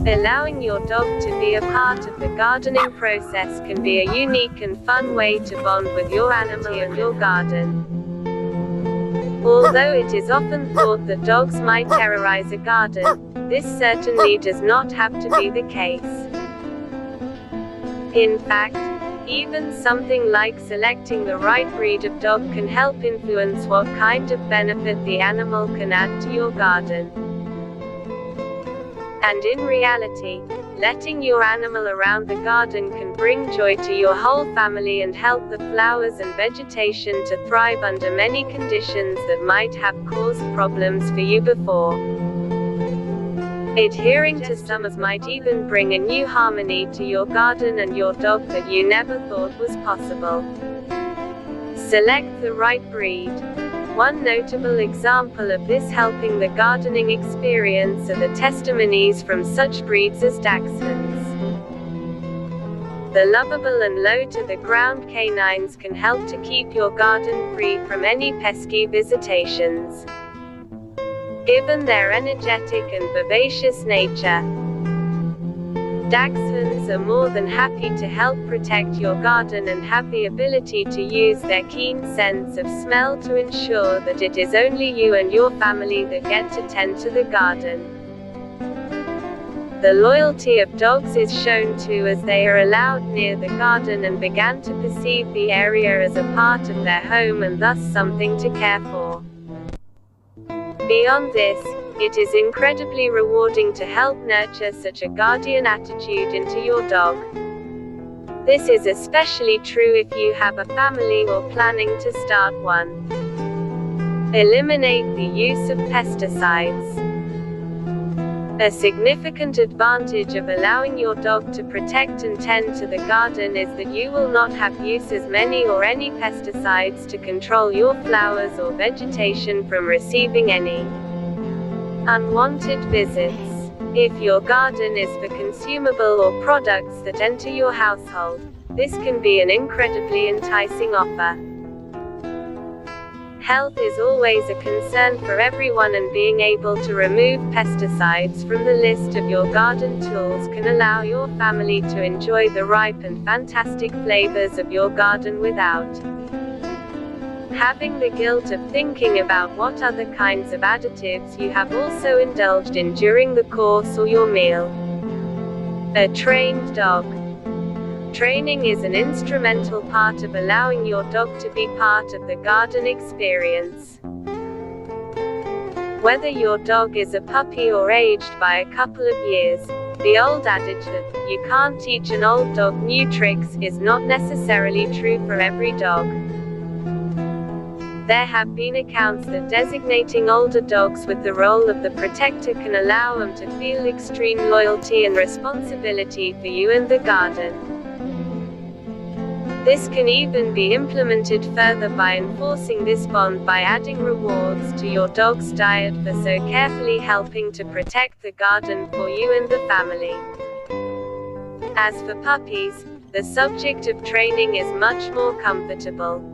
Allowing your dog to be a part of the gardening process can be a unique and fun way to bond with your animal and your garden. Although it is often thought that dogs might terrorize a garden, this certainly does not have to be the case. In fact, even something like selecting the right breed of dog can help influence what kind of benefit the animal can add to your garden. And in reality, letting your animal around the garden can bring joy to your whole family and help the flowers and vegetation to thrive under many conditions that might have caused problems for you before. Adhering to summers might even bring a new harmony to your garden and your dog that you never thought was possible. Select the right breed. One notable example of this helping the gardening experience are the testimonies from such breeds as Dachshunds. The lovable and low-to-the-ground canines can help to keep your garden free from any pesky visitations. Given their energetic and vivacious nature, Dachshunds are more than happy to help protect your garden and have the ability to use their keen sense of smell to ensure that it is only you and your family that get to tend to the garden. The loyalty of dogs is shown too as they are allowed near the garden and began to perceive the area as a part of their home and thus something to care for. Beyond this, it is incredibly rewarding to help nurture such a guardian attitude into your dog. This is especially true if you have a family or planning to start one. Eliminate the use of pesticides. A significant advantage of allowing your dog to protect and tend to the garden is that you will not have use as many or any pesticides to control your flowers or vegetation from receiving any unwanted visits. If your garden is for consumable or products that enter your household, this can be an incredibly enticing offer. Health is always a concern for everyone, and being able to remove pesticides from the list of your garden tools can allow your family to enjoy the ripe and fantastic flavors of your garden without having the guilt of thinking about what other kinds of additives you have also indulged in during the course or your meal. A trained dog. Training is an instrumental part of allowing your dog to be part of the garden experience. Whether your dog is a puppy or aged by a couple of years, the old adage that you can't teach an old dog new tricks is not necessarily true for every dog. There have been accounts that designating older dogs with the role of the protector can allow them to feel extreme loyalty and responsibility for you and the garden. This can even be implemented further by enforcing this bond by adding rewards to your dog's diet for so carefully helping to protect the garden for you and the family. As for puppies, the subject of training is much more comfortable.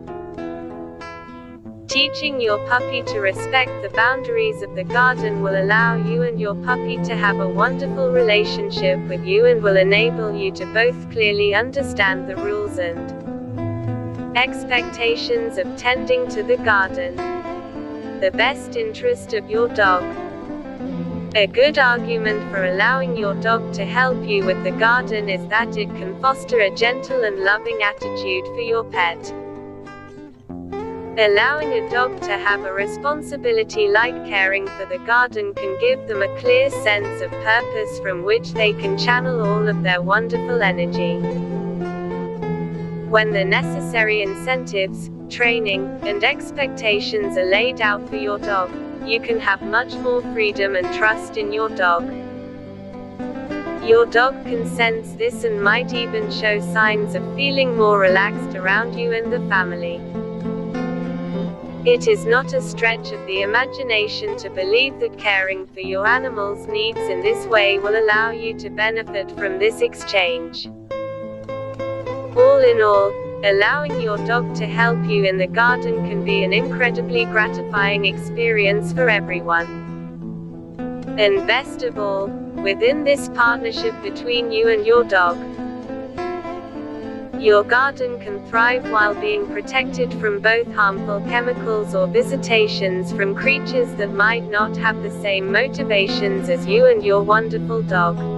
Teaching your puppy to respect the boundaries of the garden will allow you and your puppy to have a wonderful relationship with you and will enable you to both clearly understand the rules and expectations of tending to the garden. The best interest of your dog. A good argument for allowing your dog to help you with the garden is that it can foster a gentle and loving attitude for your pet. Allowing a dog to have a responsibility like caring for the garden can give them a clear sense of purpose from which they can channel all of their wonderful energy. When the necessary incentives, training, and expectations are laid out for your dog, you can have much more freedom and trust in your dog. Your dog can sense this and might even show signs of feeling more relaxed around you and the family. It is not a stretch of the imagination to believe that caring for your animal's needs in this way will allow you to benefit from this exchange. All in all, Allowing your dog to help you in the garden can be an incredibly gratifying experience for everyone. And best of all, within this partnership between you and your dog, your garden can thrive while being protected from both harmful chemicals or visitations from creatures that might not have the same motivations as you and your wonderful dog.